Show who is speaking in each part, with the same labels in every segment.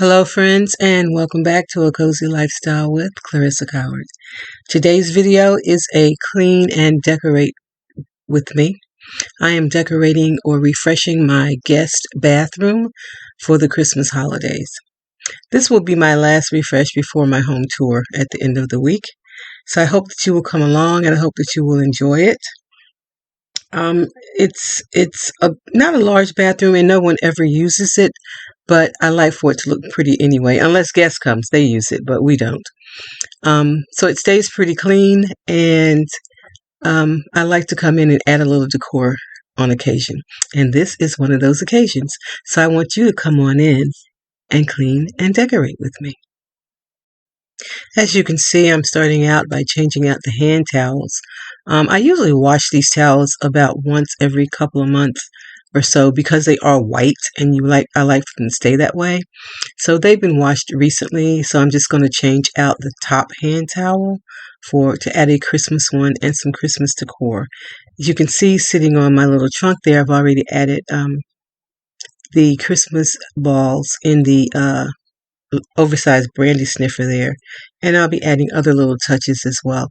Speaker 1: Hello, friends, and welcome back to A Cozy Lifestyle with Clarissa Coward. Today's video is a clean and decorate with me. I am decorating or refreshing my guest bathroom for the Christmas holidays. This will be my last refresh before my home tour at the end of the week. So I hope that you will come along and I hope that you will enjoy it. It's not a large bathroom and no one ever uses it, but I like for it to look pretty anyway. Unless guests comes, they use it, but we don't. So it stays pretty clean, and I like to come in and add a little decor on occasion. And this is one of those occasions. So I want you to come on in and clean and decorate with me. As you can see, I'm starting out by changing out the hand towels. I usually wash these towels about once every couple of months or so because they are white and I like them to stay that way. So they've been washed recently, so I'm just going to change out the top hand towel to add a Christmas one and some Christmas decor. As you can see, sitting on my little trunk there, I've already added the Christmas balls in the oversized brandy sniffer there, and I'll be adding other little touches as well.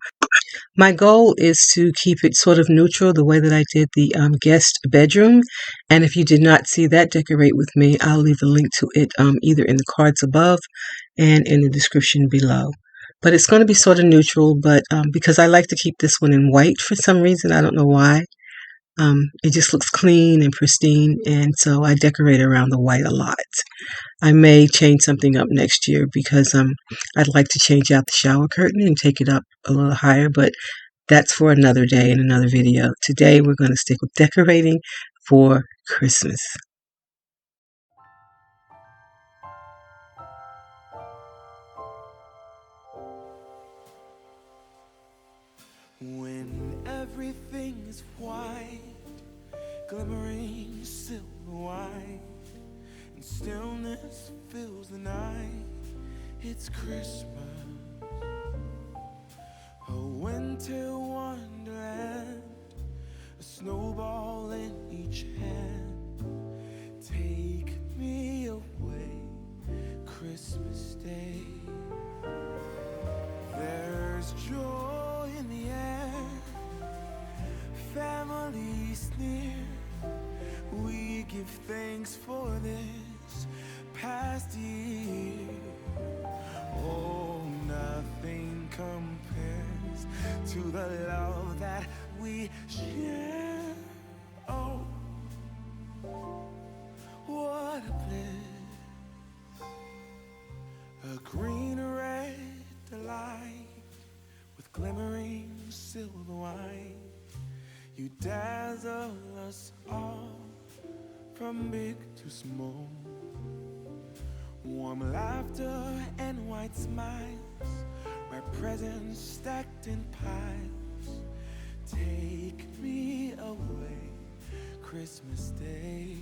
Speaker 1: My goal is to keep it sort of neutral the way that I did the guest bedroom, and if you did not see that decorate with me, I'll leave a link to it either in the cards above and in the description below. But it's going to be sort of neutral, but because I like to keep this one in white for some reason, I don't know why. It just looks clean and pristine, and so I decorate around the white a lot. I may change something up next year because I'd like to change out the shower curtain and take it up a little higher, but that's for another day in another video. Today we're going to stick with decorating for Christmas.
Speaker 2: When everything is white, glimmering silver white, and stillness fills the night, it's Christmas, a winter wonderland, a snowball in each hand. Take me away, Christmas Day. There's joy in the air, family's near. We give thanks for this past year. Oh, nothing compares to the love that we share. Oh, what a bliss, a green red delight with glimmering silver white. You dazzle us all from big to small. Warm laughter and white smiles, where presents stacked in piles. Take me away, Christmas Day.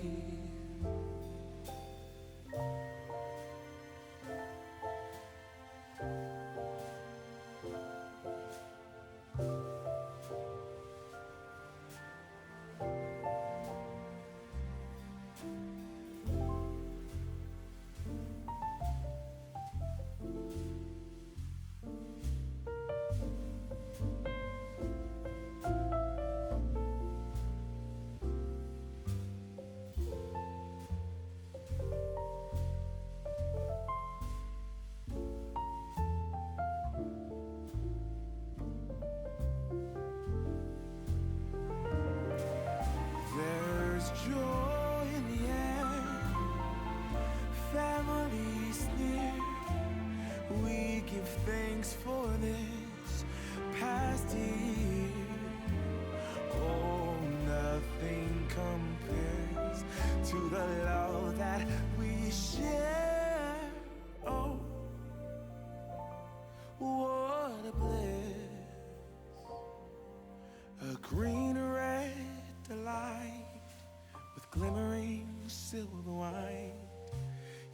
Speaker 2: There's joy in the air, family's near. We give thanks for this past year. Oh, nothing compares to the love that we share. Oh, what a bliss, a green red delight with glimmering silver white.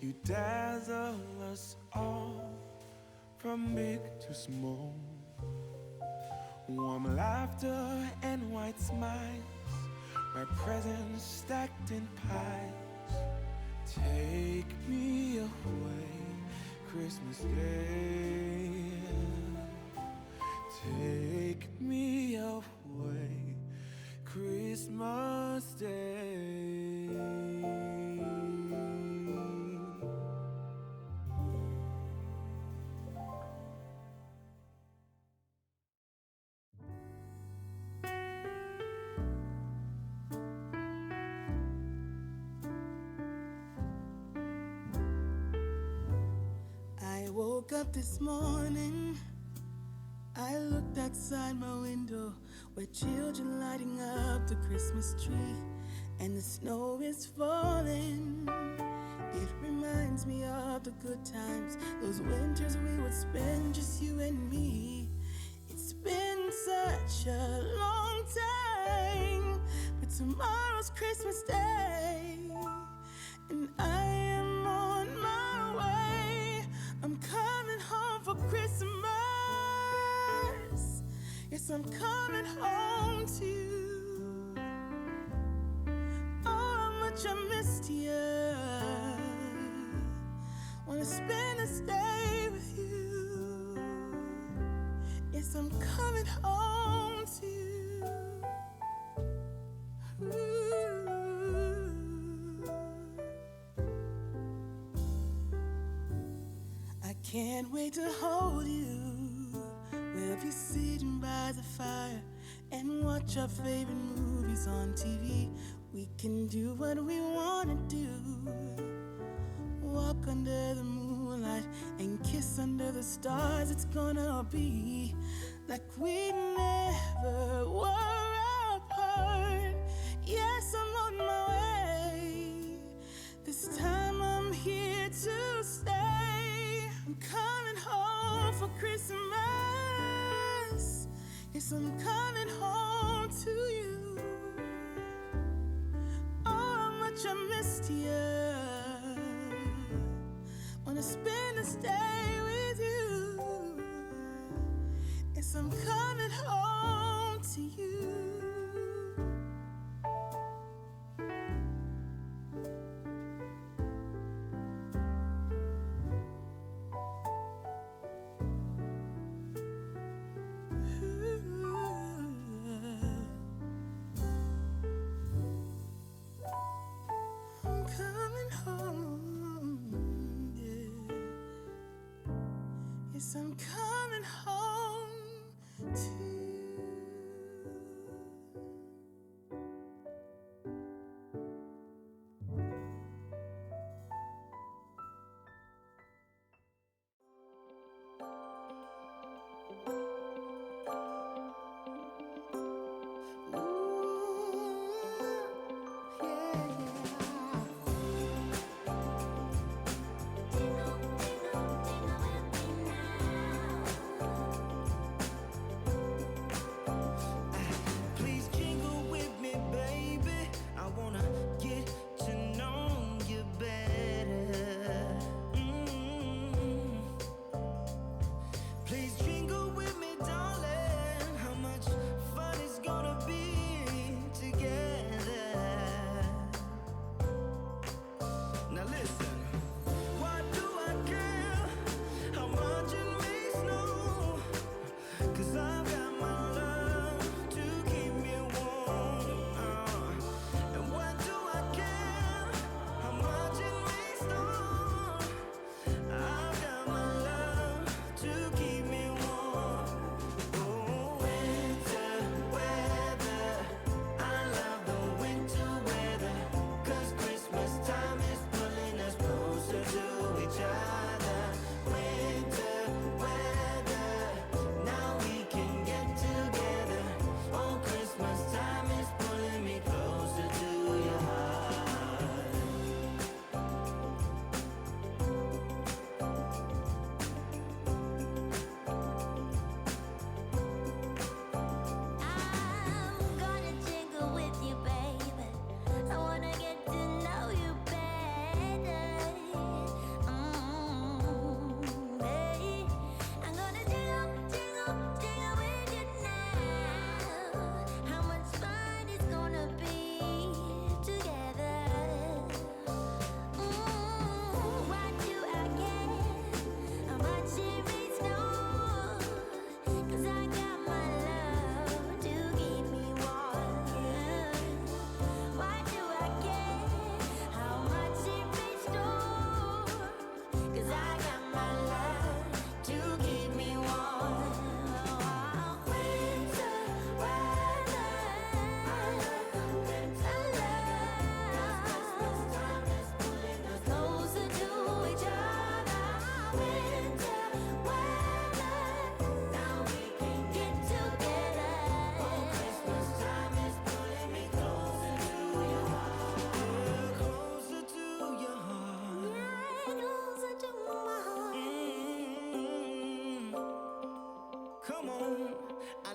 Speaker 2: You dazzle us all from big to small. Warm laughter and white smiles, where presents stacked in piles. Take me away, woke up this morning, I looked outside my window where children lighting up the Christmas tree, and the snow is falling. It reminds me of the good times, those winters we would spend just you and me. It's been such a long time, but tomorrow's Christmas Day, and I am on my way. I'm coming home for Christmas. Yes, I'm coming home to you. Oh, how much I missed you. Wanna spend this day with you. Yes, I'm coming home to you. Ooh. I can't wait to hold you. We'll be sitting by the fire and watch our favorite movies on TV. We can do what we wanna do. Walk under the moonlight and kiss under the stars. It's gonna be like we never were apart. Yes, I'm on my way. This time I'm here to stay. I'm coming home for Christmas. Yes, I'm coming home to you. Oh, how much I missed you. Wanna spend this day with you. Yes, I'm coming home to you. I'm coming home, yeah. Yes, I'm coming home to you.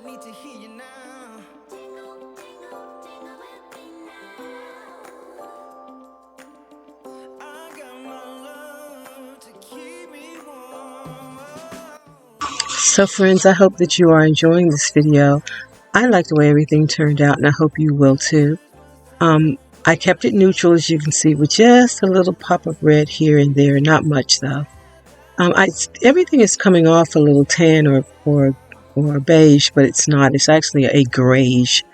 Speaker 2: need to hear you now. I got my love to keep me warm.
Speaker 1: So friends, I hope that you are enjoying this video. I like the way everything turned out, and I hope you will too. Um, I kept it neutral, as you can see, with just a little pop of red here and there, not much though. Everything is coming off a little tan or beige, but it's not. It's actually a grayish.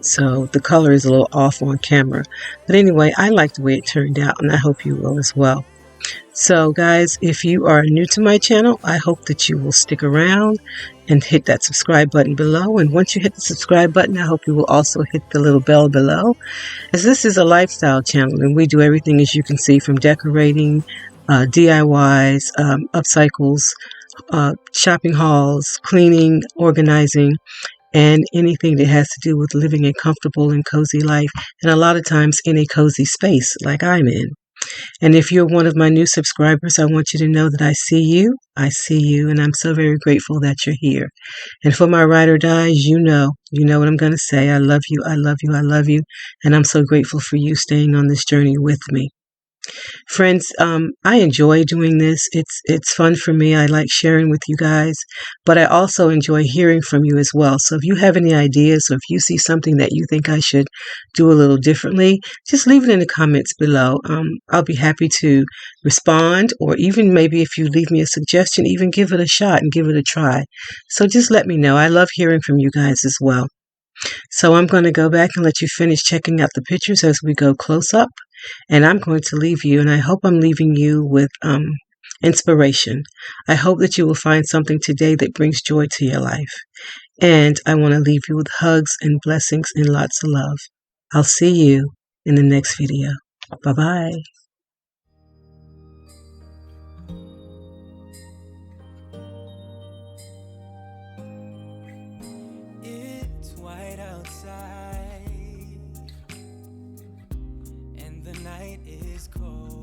Speaker 1: So the color is a little off on camera. But anyway, I like the way it turned out, and I hope you will as well. So guys, if you are new to my channel, I hope that you will stick around and hit that subscribe button below. And once you hit the subscribe button, I hope you will also hit the little bell below, as this is a lifestyle channel and we do everything, as you can see, from decorating, DIYs, upcycles, shopping hauls, cleaning, organizing, and anything that has to do with living a comfortable and cozy life, and a lot of times in a cozy space like I'm in. And if you're one of my new subscribers, I want you to know that I see you, and I'm so very grateful that you're here. And for my ride or dies, you know what I'm going to say. I love you, I love you, I love you, and I'm so grateful for you staying on this journey with me. Friends, I enjoy doing this. It's fun for me. I like sharing with you guys, but I also enjoy hearing from you as well. So if you have any ideas, or if you see something that you think I should do a little differently, just leave it in the comments below. I'll be happy to respond, or even maybe if you leave me a suggestion, even give it a shot and give it a try. So just let me know. I love hearing from you guys as well. So I'm going to go back and let you finish checking out the pictures as we go close up. And I'm going to leave you, and I hope I'm leaving you with inspiration. I hope that you will find something today that brings joy to your life. And I want to leave you with hugs and blessings and lots of love. I'll see you in the next video. Bye-bye.
Speaker 2: It's white outside, and the night is cold.